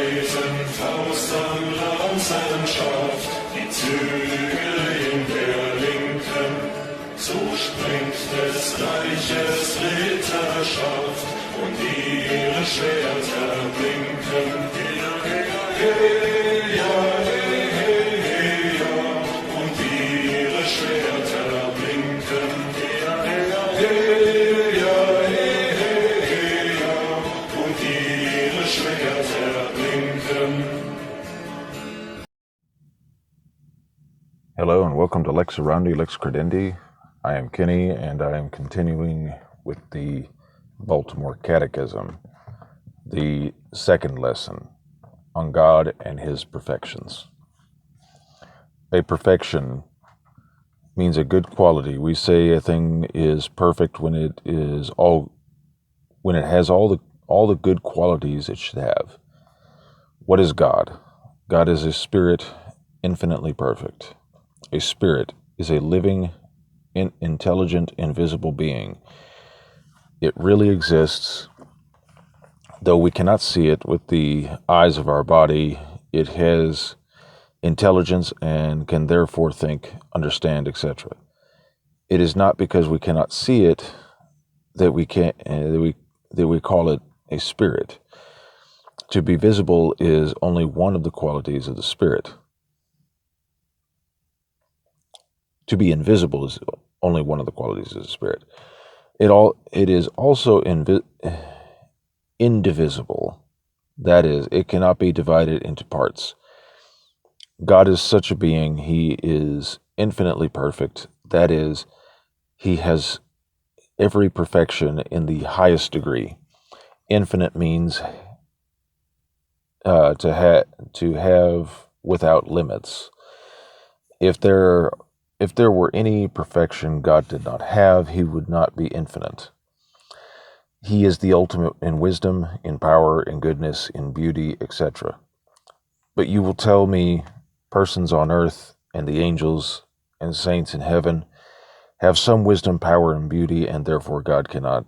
breiten Faust an Lanzenschaft, die Zügel in der Linken, so springt des Reiches Ritterschaft und ihre Schwerter blinken. Heya, heya, heya, heya, und ihre Schwerter blinken. Heya, heya, heya, heya, und ihre Schwerter blinken. Hello and welcome to Lex Orandi, Lex Credendi. I am Kenny and I am continuing with the Baltimore Catechism, the second lesson on God and His perfections. A perfection means a good quality. We say a thing is perfect when it has all the good qualities it should have. What is God? God is a spirit infinitely perfect. A spirit is a living, intelligent, invisible being. It really exists, though we cannot see it with the eyes of our body. It has intelligence and can therefore think, understand, etc. It is not because we cannot see it that we call it a spirit. To be visible is only one of the qualities of the spirit. To be invisible is only one of the qualities of the spirit. It is also indivisible. That is, it cannot be divided into parts. God is such a being. He is infinitely perfect. That is, He has every perfection in the highest degree. Infinite means to have without limits. If there were any perfection God did not have, He would not be infinite. He is the ultimate in wisdom, in power, in goodness, in beauty, etc. But you will tell me persons on earth and the angels and saints in heaven have some wisdom, power, and beauty, and therefore God cannot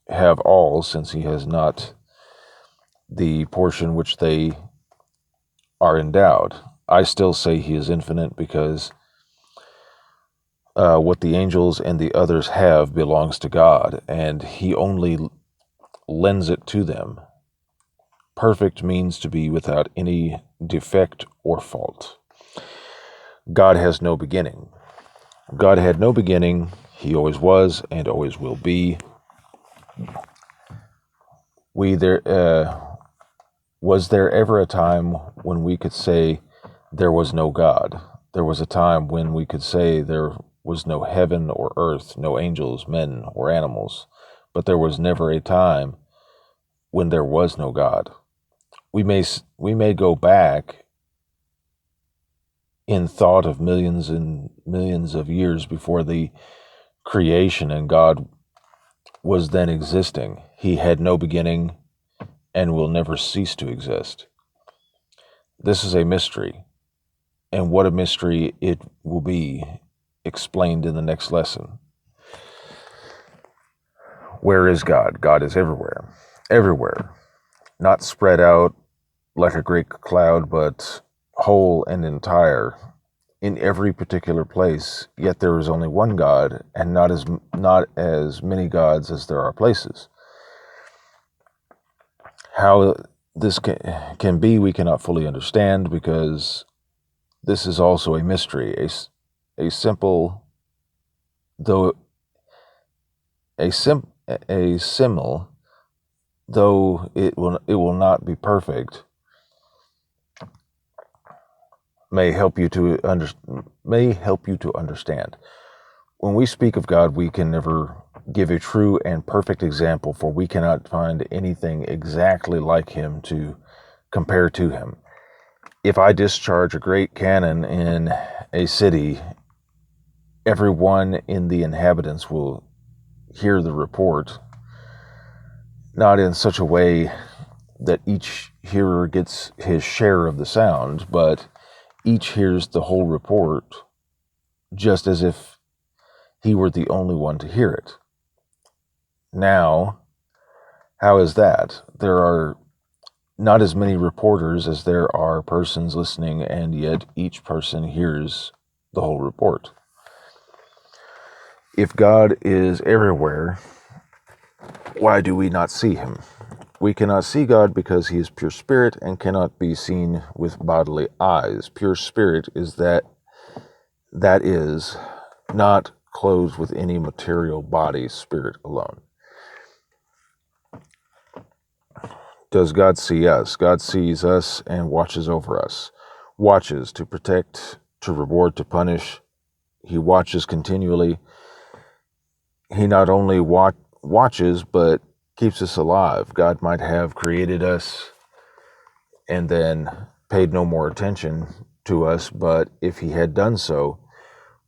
have all, since He has not the portion which they are endowed. I still say He is infinite because what the angels and the others have belongs to God, and He only lends it to them. Perfect means to be without any defect or fault. God has no beginning. God had no beginning. He always was and always will be. Was there ever a time when we could say there was no God? There was a time when we could say there was no heaven or earth, no angels, men, or animals, but there was never a time when there was no God. We may go back in thought of millions and millions of years before the creation, and God was then existing. He had no beginning and will never cease to exist. This is a mystery, and what a mystery it will be explained in the next lesson. Where is God? God is everywhere. Everywhere. Not spread out like a great cloud, but whole and entire in every particular place. Yet there is only one God, and not as many gods as there are places. How this can be, we cannot fully understand, because this is also a mystery, a simple, though a simile, though it will not be perfect, may help you to understand. When we speak of God, we can never give a true and perfect example, for we cannot find anything exactly like Him to compare to Him. If I discharge a great cannon in a city, everyone in the inhabitants will hear the report, not in such a way that each hearer gets his share of the sound, but each hears the whole report just as if he were the only one to hear it. Now, how is that? There are not as many reporters as there are persons listening, and yet each person hears the whole report. If God is everywhere, why do we not see him? We cannot see God because he is pure spirit and cannot be seen with bodily eyes. Pure spirit is that is not clothed with any material body, spirit alone. Does God see us? God sees us and watches over us. Watches to protect, to reward, to punish. He watches continually. He not only watches, but keeps us alive. God might have created us and then paid no more attention to us, but if he had done so,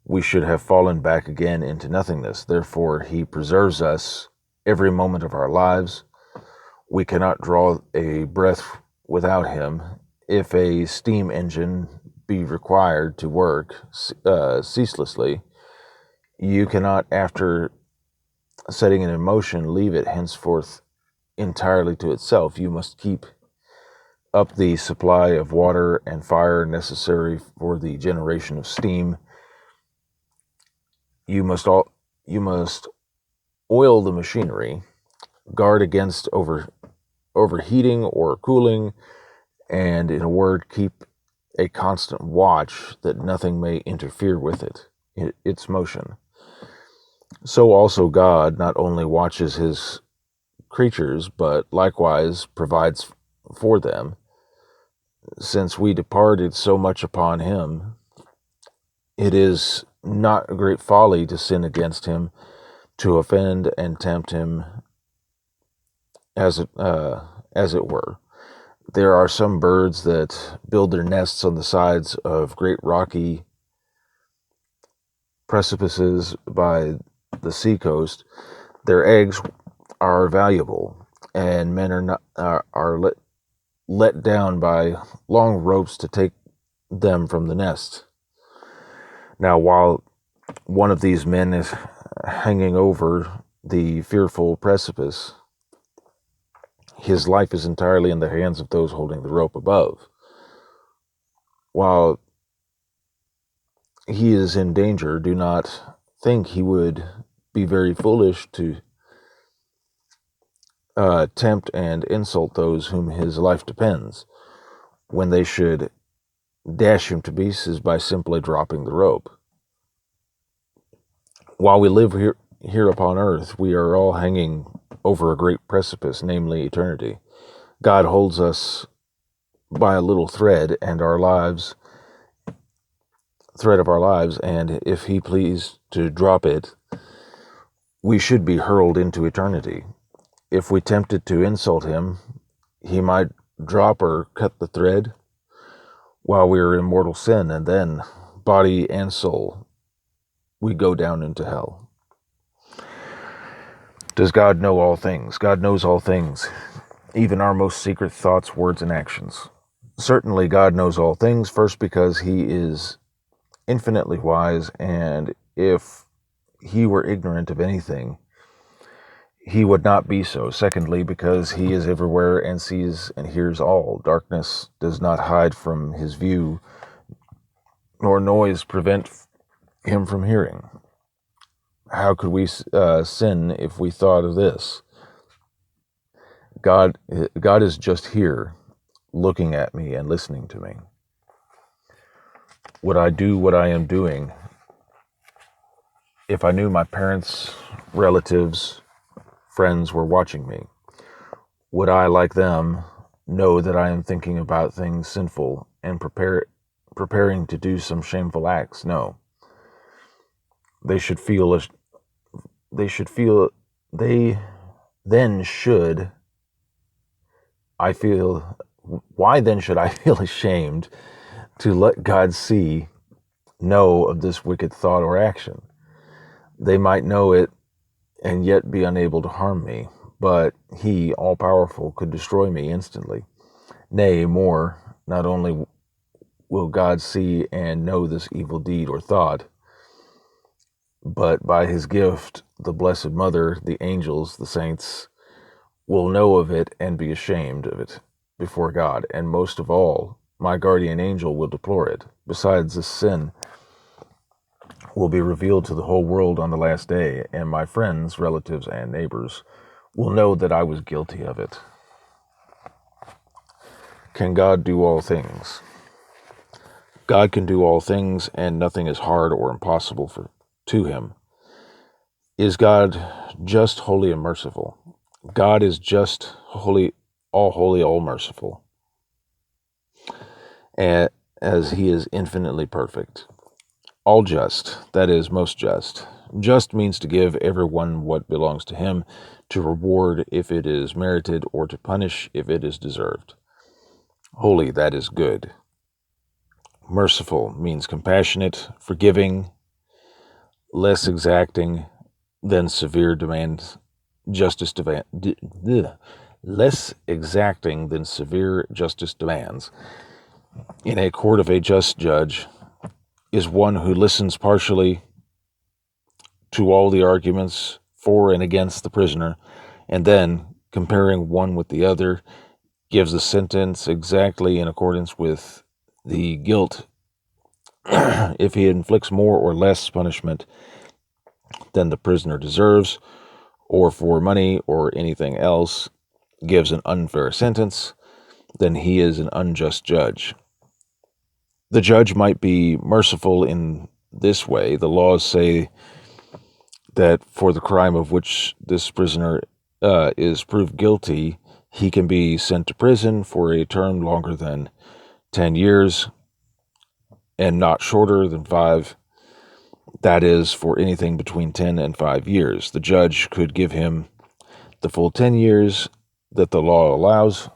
we should have fallen back again into nothingness. Therefore, he preserves us every moment of our lives. We cannot draw a breath without him. If a steam engine be required to work ceaselessly, you cannot, after setting it in motion, leave it henceforth entirely to itself. You must keep up the supply of water and fire necessary for the generation of steam. You must oil the machinery, guard against overheating or cooling, and in a word, keep a constant watch that nothing may interfere with its motion. So also God not only watches his creatures, but likewise provides for them. Since we departed so much upon him, it is not a great folly to sin against him, to offend and tempt him, as it were. There are some birds that build their nests on the sides of great rocky precipices by the seacoast. Their eggs are valuable, and men are let down by long ropes to take them from the nest. Now, while one of these men is hanging over the fearful precipice, his life is entirely in the hands of those holding the rope above. While he is in danger, do not think he would be very foolish to tempt and insult those whom his life depends, when they should dash him to pieces by simply dropping the rope. While we live here upon earth, we are all hanging over a great precipice, namely eternity. God holds us by a little thread of our lives, and if he pleased to drop it, we should be hurled into eternity. If we tempted to insult him, he might drop or cut the thread while we are in mortal sin, and then, body and soul, we go down into hell. Does God know all things? God knows all things, even our most secret thoughts, words, and actions. Certainly, God knows all things, first because he is infinitely wise, and if he were ignorant of anything, he would not be so. Secondly, because he is everywhere and sees and hears all. Darkness does not hide from his view, nor noise prevent him from hearing. How could we sin if we thought of this? God is just here, looking at me and listening to me. Would I do what I am doing if I knew my parents, relatives, friends were watching me? Would I, like them, know that I am thinking about things sinful and preparing to do some shameful acts? No. They then should I feel, why then should I feel ashamed to let God know of this wicked thought or action? They might know it and yet be unable to harm me, but he, all-powerful, could destroy me instantly. Nay, more, not only will God see and know this evil deed or thought, but by his gift, the Blessed Mother, the angels, the saints, will know of it and be ashamed of it. before God, and most of all, my guardian angel will deplore it. Besides, this sin will be revealed to the whole world on the last day, and my friends, relatives, and neighbors will know that I was guilty of it. Can God do all things? God can do all things, and nothing is hard or impossible to him. Is God just, holy, and merciful? God is just, holy, all merciful, and as he is infinitely perfect. All just, that is, most just. Just means to give everyone what belongs to him, to reward if it is merited, or to punish if it is deserved. Holy, that is good. Merciful means compassionate, forgiving, less exacting than severe demands. Less exacting than severe justice demands. In a court of a just judge is one who listens partially to all the arguments for and against the prisoner, and then, comparing one with the other, gives a sentence exactly in accordance with the guilt. If he inflicts more or less punishment than the prisoner deserves, or for money or anything else, gives an unfair sentence, then he is an unjust judge. The judge might be merciful in this way. The laws say that for the crime of which this prisoner is proved guilty, he can be sent to prison for a term longer than 10 years and not shorter than 5. That is, for anything between 10 and 5 years. The judge could give him the full 10 years that the law allows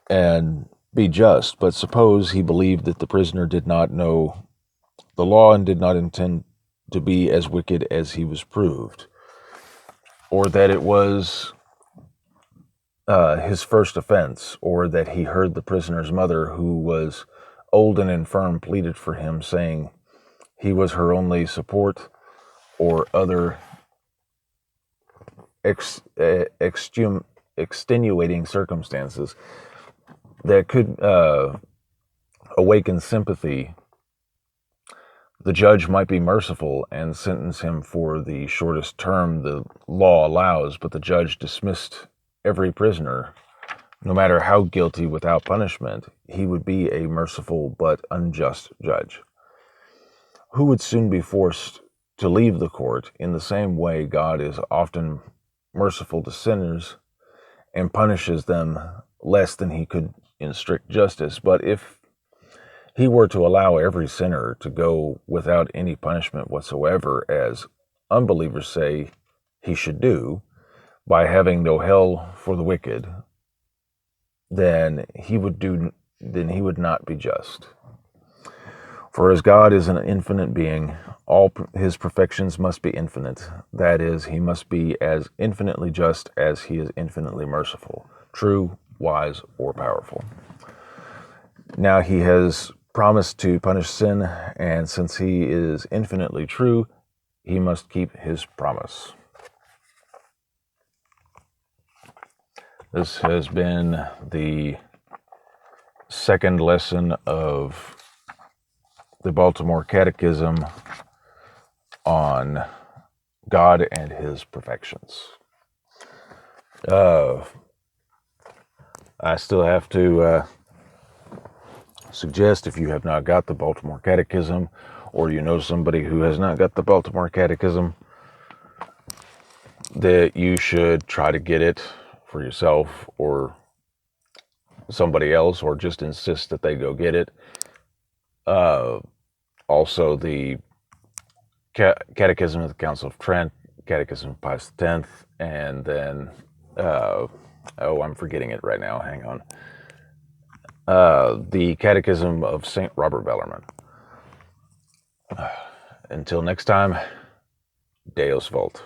and be just. But suppose he believed that the prisoner did not know the law and did not intend to be as wicked as he was proved, or that it was his first offense, or that he heard the prisoner's mother, who was old and infirm, pleaded for him, saying he was her only support, or other extenuating circumstances that could awaken sympathy. The judge might be merciful and sentence him for the shortest term the law allows, but the judge dismissed every prisoner, no matter how guilty, without punishment. He would be a merciful but unjust judge, who would soon be forced to leave the court. In the same way, God is often merciful to sinners and punishes them less than he could in strict justice. But if he were to allow every sinner to go without any punishment whatsoever, as unbelievers say he should do, by having no hell for the wicked, then he would not be just. For as God is an infinite being, all his perfections must be infinite. That is, he must be as infinitely just as he is infinitely merciful, true, wise, or powerful. Now he has promised to punish sin, and since he is infinitely true, he must keep his promise. This has been the second lesson of the Baltimore Catechism on God and his perfections. I still have to suggest, if you have not got the Baltimore Catechism, or you know somebody who has not got the Baltimore Catechism, that you should try to get it for yourself or somebody else, or just insist that they go get it. Also, the Catechism of the Council of Trent, Catechism of Pius X, and then, I'm forgetting it right now, hang on. The Catechism of St. Robert Bellarmine. Until next time, Deus Vult.